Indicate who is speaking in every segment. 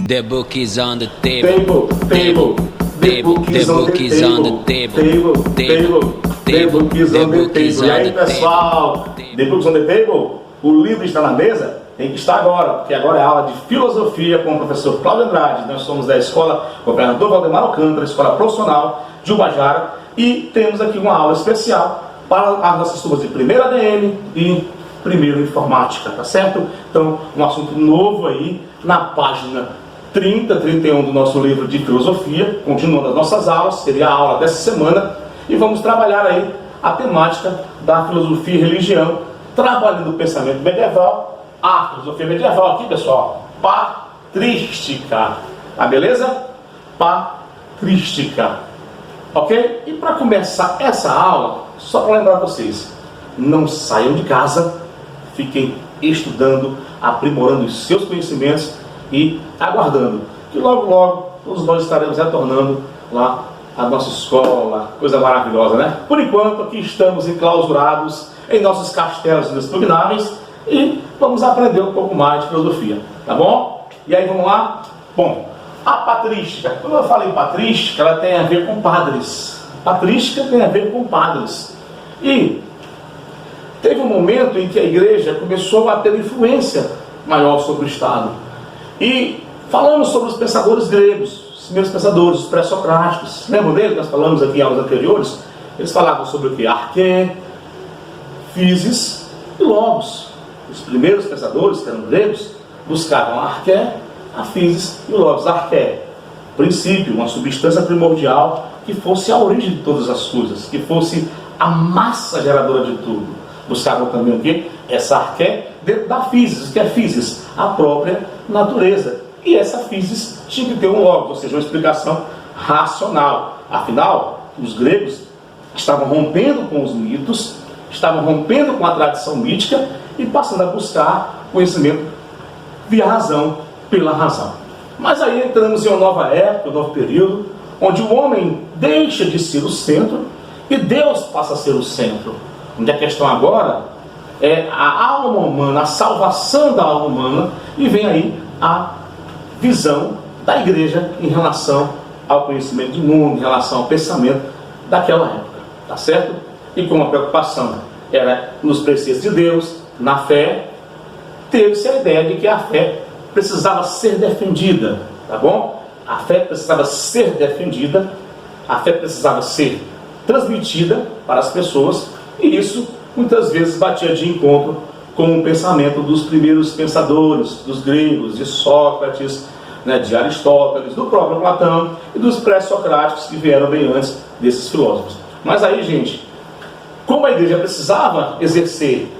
Speaker 1: The book is on the table.
Speaker 2: Table. The book is on the table. The book is on the table. E aí, pessoal, The book is on the table? O livro está na mesa? Tem que estar agora, porque agora é a aula de filosofia com o professor Cláudio Andrade. Nós somos da escola Governador Valdemar Alcântara, escola profissional de Ubajara, e temos aqui uma aula especial para as nossas turmas de primeira ADM e primeiro informática, tá certo? Então, um assunto novo aí na página 30, 31 do nosso livro de filosofia, continuando as nossas aulas, seria a aula dessa semana, e vamos trabalhar aí a temática da filosofia e religião, trabalhando o pensamento medieval, a filosofia medieval aqui, pessoal, patrística, tá beleza? Patrística, ok? E para começar essa aula, só para lembrar vocês, não saiam de casa, fiquem estudando, aprimorando os seus conhecimentos e aguardando que logo todos nós estaremos retornando lá à nossa escola, coisa maravilhosa, né? Por enquanto aqui estamos enclausurados em nossos castelos inexpugnáveis e vamos aprender um pouco mais de filosofia, tá bom? E aí vamos lá? Bom, a patrística, quando eu falo em patrística, ela tem a ver com padres. Patrística tem a ver com padres. E teve um momento em que a igreja começou a ter influência maior sobre o Estado. E falamos sobre os pensadores gregos, os primeiros pensadores, os pré-socráticos. Lembram deles? Nós falamos aqui em aulas anteriores. Eles falavam sobre o que? Arqué, Physis e Logos. Os primeiros pensadores, que eram gregos, buscavam a Arqué, a Physis e o Logos. Arqué, princípio, uma substância primordial que fosse a origem de todas as coisas, que fosse a massa geradora de tudo. Buscavam também o quê? Essa arqué dentro da physis. O que é physis? A própria natureza. E essa physis tinha que ter um logos, ou seja, uma explicação racional. Afinal, os gregos estavam rompendo com os mitos, estavam rompendo com a tradição mítica e passando a buscar conhecimento via razão, pela razão. Mas aí entramos em uma nova época, um novo período, onde o homem deixa de ser o centro e Deus passa a ser o centro. Onde a questão agora é a alma humana, a salvação da alma humana, e vem aí a visão da igreja em relação ao conhecimento do mundo, em relação ao pensamento daquela época, tá certo? E como a preocupação era nos preceitos de Deus, na fé, teve-se a ideia de que a fé precisava ser defendida, tá bom? A fé precisava ser defendida, a fé precisava ser transmitida para as pessoas, e isso muitas vezes batia de encontro com o pensamento dos primeiros pensadores, dos gregos, de Sócrates, né, de Aristóteles, do próprio Platão e dos pré-socráticos que vieram bem antes desses filósofos. Mas aí, gente, como a igreja precisava exercer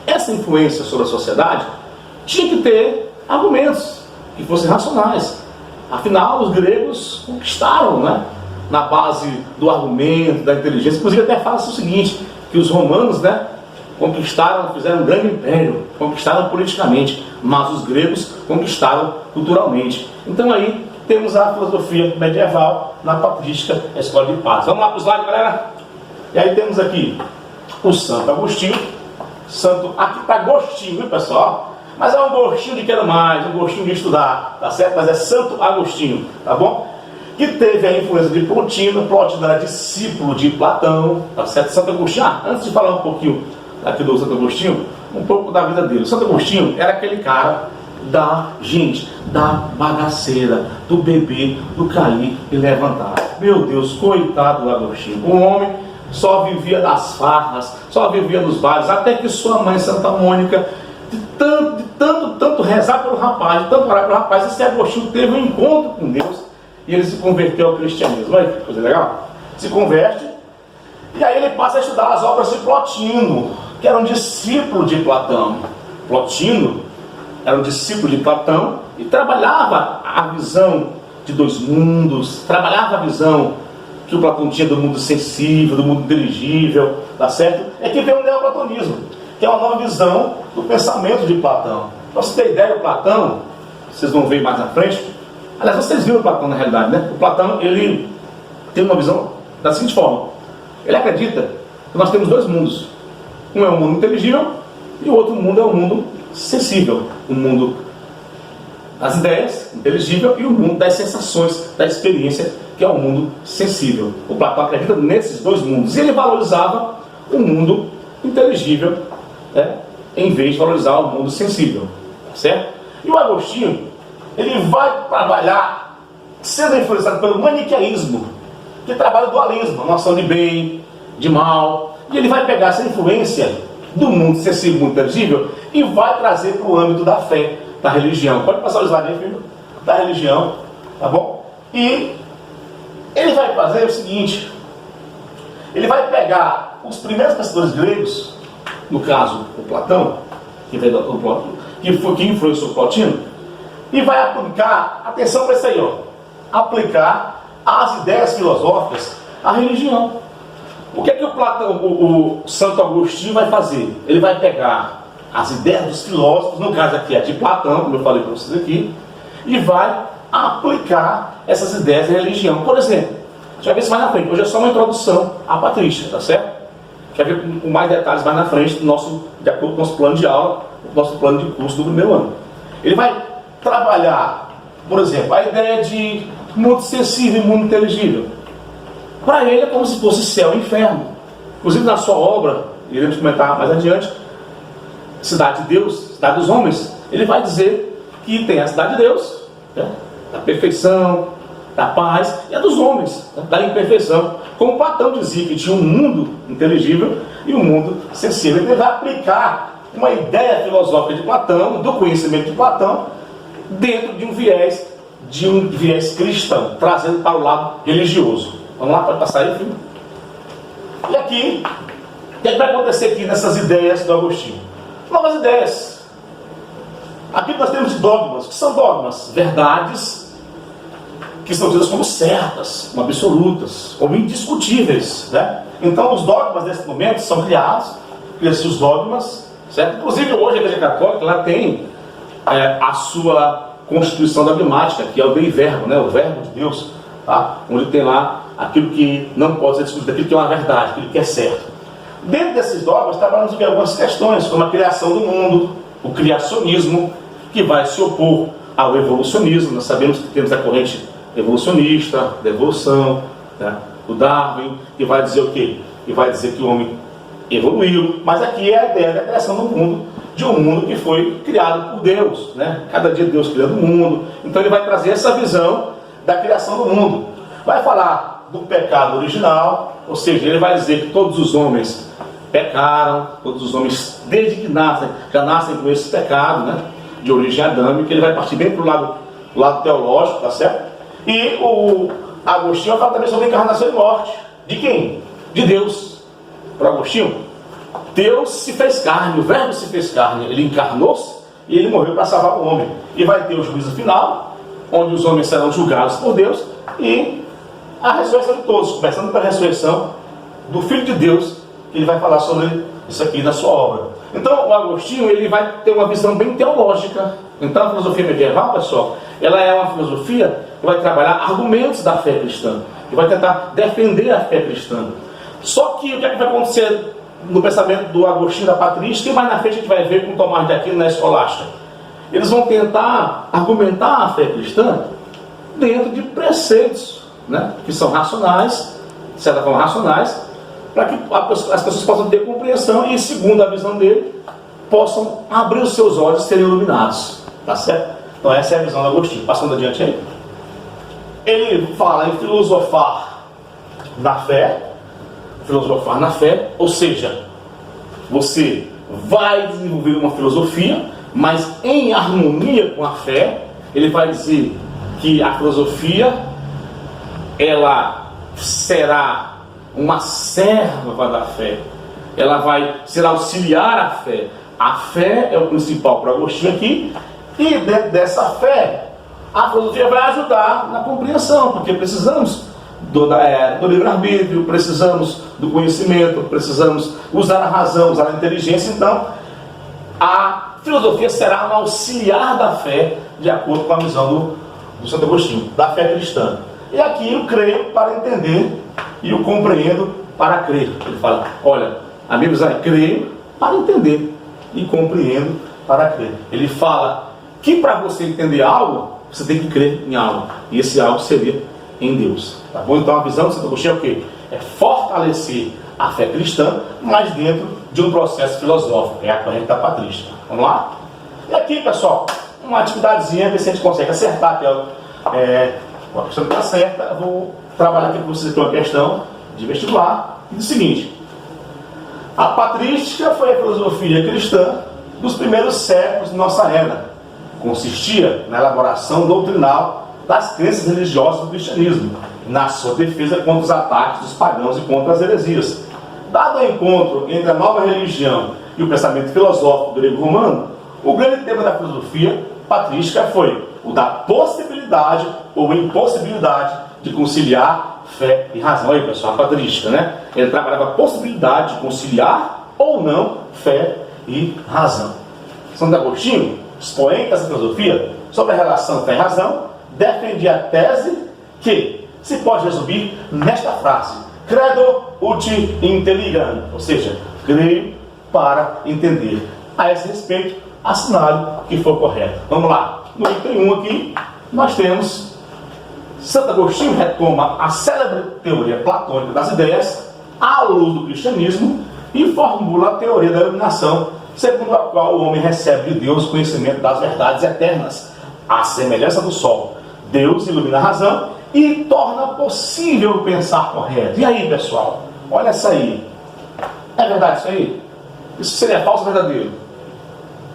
Speaker 2: essa influência sobre a sociedade, tinha que ter argumentos que fossem racionais. Afinal, os gregos conquistaram, né, na base do argumento, da inteligência. Inclusive até fala-se o seguinte, que os romanos, né, conquistaram, fizeram um grande império, conquistaram politicamente, mas os gregos conquistaram culturalmente. Então aí temos a filosofia medieval na patrística, a escola de paz. Vamos lá para o slide, galera? E aí temos aqui o Santo Agostinho. Santo, aqui está gostinho, viu, pessoal? Mas é um gostinho de quero mais, um gostinho de estudar, tá certo? Mas é Santo Agostinho, tá bom? Que teve a influência de Plotino. Plotino era discípulo de Platão, tá certo? Santo Agostinho, antes de falar um pouquinho aqui do Santo Agostinho, um pouco da vida dele. O Santo Agostinho era aquele cara da bagaceira, do beber, do cair e levantar. Meu Deus, coitado do Agostinho. O homem só vivia das farras, só vivia nos bares, até que sua mãe, Santa Mônica, de tanto rezar pelo rapaz, de tanto orar pelo rapaz, esse Agostinho teve um encontro com Deus e ele se converteu ao cristianismo. Olha que coisa legal. Se converte e aí ele passa a estudar as obras de Plotino, que era um discípulo de Platão. Plotino era um discípulo de Platão e trabalhava a visão de dois mundos, trabalhava a visão que o Platão tinha do mundo sensível, do mundo inteligível, tá certo? É que vem o neoplatonismo, que é uma nova visão do pensamento de Platão. Para você ter ideia, o Platão, vocês vão ver mais na frente, aliás, vocês viram o Platão na realidade, né? O Platão, ele tem uma visão da seguinte forma: ele acredita que nós temos dois mundos. Um é o mundo inteligível e o outro mundo é o mundo sensível, o mundo das ideias, inteligível, e o mundo das sensações, da experiência, que é o mundo sensível. O Platão acredita nesses dois mundos. E ele valorizava o mundo inteligível, né, em vez de valorizar o mundo sensível. Certo? E o Agostinho, ele vai trabalhar, sendo influenciado pelo maniqueísmo, que trabalha o dualismo, a noção de bem, de mal. E ele vai pegar essa influência do mundo sensível, mundo inteligível, e vai trazer para o âmbito da fé, da religião. Pode passar o slide aí, filho? Da religião, tá bom? E ele vai fazer o seguinte: ele vai pegar os primeiros pensadores gregos, no caso o Platão, que influenciou o Plotino, e vai aplicar, atenção para isso aí, ó, aplicar as ideias filosóficas à religião. O que é que o Platão, o Santo Agostinho vai fazer? Ele vai pegar as ideias dos filósofos, no caso aqui é de Platão, como eu falei para vocês aqui, e vai aplicar essas ideias à religião. Por exemplo, a gente vai ver isso mais na frente. Hoje é só uma introdução à patrística, tá certo? A gente vai ver com mais detalhes mais na frente, de acordo com o nosso plano de aula, o nosso plano de curso do primeiro ano. Ele vai trabalhar, por exemplo, a ideia de mundo sensível e mundo inteligível. Para ele é como se fosse céu e inferno. Inclusive na sua obra, iremos comentar mais adiante, Cidade de Deus, Cidade dos Homens, ele vai dizer que tem a cidade de Deus, né, da perfeição, da paz, e a dos homens, né, da imperfeição. Como Platão dizia que tinha um mundo inteligível e um mundo sensível. Ele vai aplicar uma ideia filosófica de Platão, do conhecimento de Platão, dentro de um viés cristão, trazendo para o lado religioso. Vamos lá, pode passar aí, filho? E aqui, o que vai acontecer aqui nessas ideias do Agostinho? Novas ideias. Aqui nós temos dogmas. O que são dogmas? Verdades que são tidas como certas, como absolutas, como indiscutíveis, né? Então os dogmas nesse momento são criam-se os dogmas, certo? Inclusive hoje a Igreja Católica ela tem a sua constituição dogmática, que é o Dei Verbo, né? O Verbo de Deus, tá? Onde tem lá aquilo que não pode ser discutido, aquilo que é uma verdade, aquilo que é certo. Dentro desses dogmas trabalhamos em algumas questões, como a criação do mundo, o criacionismo, que vai se opor ao evolucionismo. Nós sabemos que temos a corrente evolucionista, da evolução, né? O Darwin, que vai dizer o quê? Que vai dizer que o homem evoluiu, mas aqui é a ideia da criação do mundo, de um mundo que foi criado por Deus, né? Cada dia Deus criando o mundo. Então ele vai trazer essa visão da criação do mundo. Vai falar do pecado original, ou seja, ele vai dizer que todos os homens pecaram, todos os homens desde que nascem, já nascem com esse pecado, né? De origem adâmica. Ele vai partir bem para o lado teológico, tá certo? E o Agostinho fala também sobre encarnação e morte. De quem? De Deus. Para Agostinho, Deus se fez carne, o Verbo se fez carne, ele encarnou-se e ele morreu para salvar o homem. E vai ter o juízo final, onde os homens serão julgados por Deus, e a ressurreição de todos, começando pela ressurreição do Filho de Deus, que ele vai falar sobre isso aqui na sua obra. Então o Agostinho ele vai ter uma visão bem teológica. Então a filosofia medieval, pessoal, ela é uma filosofia que vai trabalhar argumentos da fé cristã, que vai tentar defender a fé cristã. Só que o que é que vai acontecer no pensamento do Agostinho da patrística, e mais na frente a gente vai ver com Tomás de Aquino na escolástica? Eles vão tentar argumentar a fé cristã dentro de preceitos, né, que são racionais, de certa forma racionais, para que as pessoas possam ter compreensão e, segundo a visão dele, possam abrir os seus olhos e serem iluminados. Tá certo? Então essa é a visão do Agostinho. Passando adiante aí. Ele fala em filosofar na fé, ou seja, você vai desenvolver uma filosofia, mas em harmonia com a fé. Ele vai dizer que a filosofia ela será uma serva da fé, ela vai ser auxiliar à fé. A fé é o principal para Agostinho aqui, e dentro dessa fé a filosofia vai ajudar na compreensão, porque precisamos do livre-arbítrio, precisamos do conhecimento, precisamos usar a razão, usar a inteligência. Então a filosofia será um auxiliar da fé, de acordo com a visão do Santo Agostinho, da fé cristã. E aqui eu creio para entender e eu compreendo para crer. Ele fala, olha, a minha visão é creio para entender e compreendo para crer. Ele fala que para você entender algo, você tem que crer em algo. E esse algo seria em Deus. Tá bom? Então a visão de Santo Agostinho é o quê? É fortalecer a fé cristã, mas dentro de um processo filosófico, é a corrente da patrística. Vamos lá? E aqui, pessoal, uma atividadezinha, ver se a gente consegue acertar aquela. A questão que está certa, eu vou trabalhar aqui com vocês com uma questão de vestibular. E diz o seguinte: a patrística foi a filosofia cristã dos primeiros séculos de nossa era. Consistia na elaboração doutrinal das crenças religiosas do cristianismo, na sua defesa contra os ataques dos pagãos e contra as heresias. Dado o encontro entre a nova religião e o pensamento filosófico grego-romano, o grande tema da filosofia patrística foi o da possibilidade ou impossibilidade de conciliar fé e razão. Aí, pessoal, a patrística, né? Ele trabalhava a possibilidade de conciliar ou não fé e razão. Santo Agostinho, expoente dessa filosofia sobre a relação fé e razão, defendia a tese que se pode resumir nesta frase: credo ut intelligam, ou seja, creio para entender. A esse respeito, assinale que for correto. Vamos lá. No item 1 aqui, nós temos Santo Agostinho retoma a célebre teoria platônica das ideias à luz do cristianismo e formula a teoria da iluminação, segundo a qual o homem recebe de Deus o conhecimento das verdades eternas. À semelhança do sol, Deus ilumina a razão e torna possível pensar correto. E aí, pessoal? Olha essa aí. É verdade isso aí? Isso seria falso ou verdadeiro?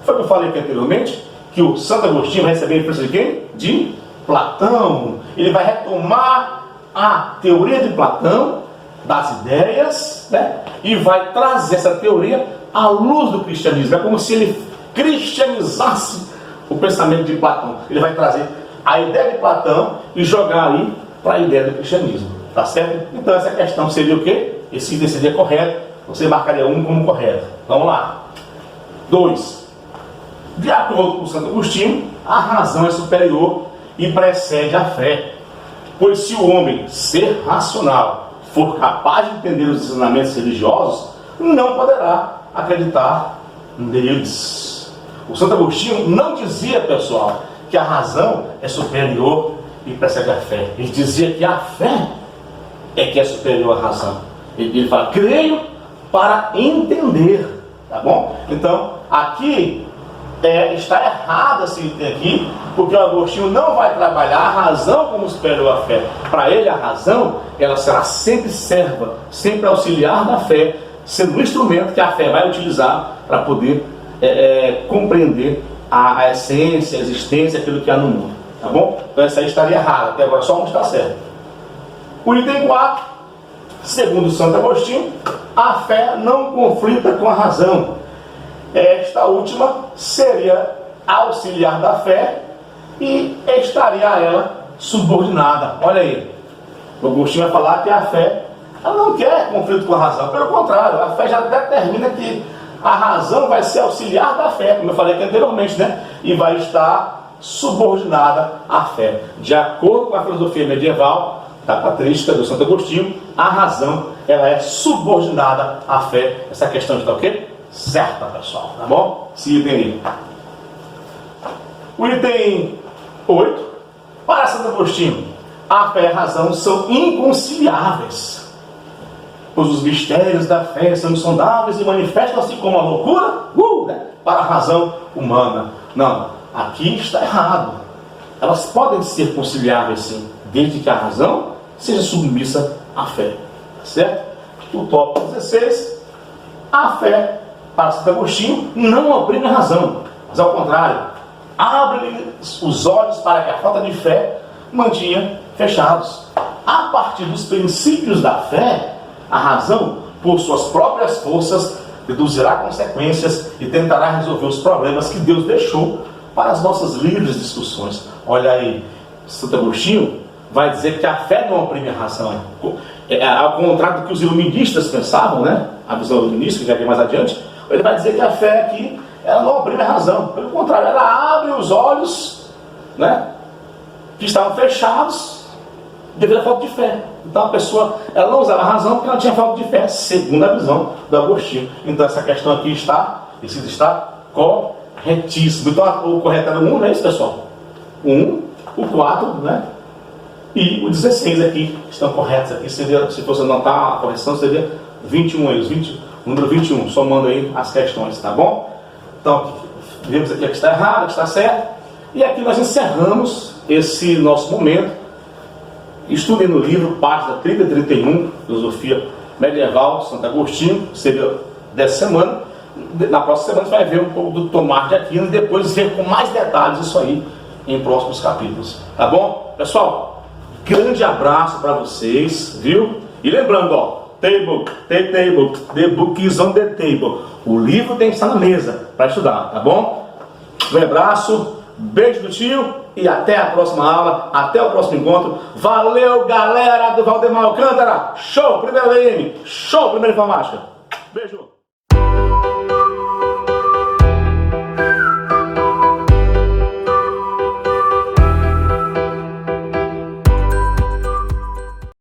Speaker 2: Foi o que eu falei aqui anteriormente, que o Santo Agostinho vai receber a influência de quem? De Platão. Ele vai retomar a teoria de Platão, das ideias, né? E vai trazer essa teoria à luz do cristianismo. É como se ele cristianizasse o pensamento de Platão. Ele vai trazer a ideia de Platão e jogar aí para a ideia do cristianismo. Tá certo? Então essa questão seria o quê? Esse item seria correto. Você marcaria 1 como correto. Vamos lá. 2. De acordo com Santo Agostinho, a razão é superior e precede a fé. Pois se o homem, ser racional, for capaz de entender os ensinamentos religiosos, não poderá acreditar neles. O Santo Agostinho não dizia, pessoal, que a razão é superior e precede a fé. Ele dizia que a fé é que é superior à razão. Ele fala, creio para entender. Tá bom? Então, aqui está errado esse item aqui, porque o Agostinho não vai trabalhar a razão como superior à fé. Para ele, a razão, ela será sempre serva, sempre auxiliar da fé, sendo um instrumento que a fé vai utilizar para poder compreender a essência, a existência, aquilo que há no mundo. Tá bom? Então essa aí estaria errada, até agora só um está certo. O item 4, segundo Santo Agostinho, a fé não conflita com a razão. Esta última seria auxiliar da fé e estaria a ela subordinada. Olha aí, o Agostinho vai falar que a fé ela não quer conflito com a razão, pelo contrário, a fé já determina que a razão vai ser auxiliar da fé, como eu falei aqui anteriormente, né? E vai estar subordinada à fé. De acordo com a filosofia medieval da patrística do Santo Agostinho, a razão ela é subordinada à fé. Essa questão está o quê? Certa, pessoal, tá bom? Se item aí. O item 8, para Santo Agostinho, a fé e a razão são inconciliáveis, pois os mistérios da fé são insondáveis e manifestam-se como a loucura né, para a razão humana. Não, aqui está errado. Elas podem ser conciliáveis sim, desde que a razão seja submissa à fé. Certo? O tópico 16, a fé para Santo Agostinho não oprime a razão, mas ao contrário, abre os olhos para que a falta de fé mantinha fechados. A partir dos princípios da fé, a razão, por suas próprias forças, deduzirá consequências e tentará resolver os problemas que Deus deixou para as nossas livres discussões. Olha aí, Santo Agostinho vai dizer que a fé não oprime a razão. Ao contrário do que os iluministas pensavam, né? A visão iluminista, que já vem mais adiante, ele vai dizer que a fé aqui, ela não oprime a razão. Pelo contrário, ela abre os olhos, né, que estavam fechados devido à falta de fé. Então a pessoa, ela não usava a razão porque ela tinha falta de fé, segundo a visão do Agostinho. Então essa questão aqui está correta. retíssimo. Então o correto era o 1, não é isso, pessoal? O 1, o 4, né? E o 16 aqui, estão corretos aqui. Seria, se fosse anotar a correção, seria 21 aí, número 21, somando aí as questões, tá bom? Então, vemos aqui que está errado, que está certo. E aqui nós encerramos esse nosso momento. Estudem no livro, página 30 e 31, Filosofia Medieval, Santo Agostinho, seria dessa semana. Na próxima semana você vai ver um pouco do Tomás de Aquino e depois ver com mais detalhes isso aí em próximos capítulos. Tá bom? Pessoal, grande abraço para vocês, viu? E lembrando, ó, table, the book is on the table. O livro tem que estar na mesa para estudar, tá bom? Um abraço, beijo do tio e até a próxima aula, até o próximo encontro. Valeu, galera do Valdemar Alcântara! Show, primeiro AM! Show, primeira informática! Beijo!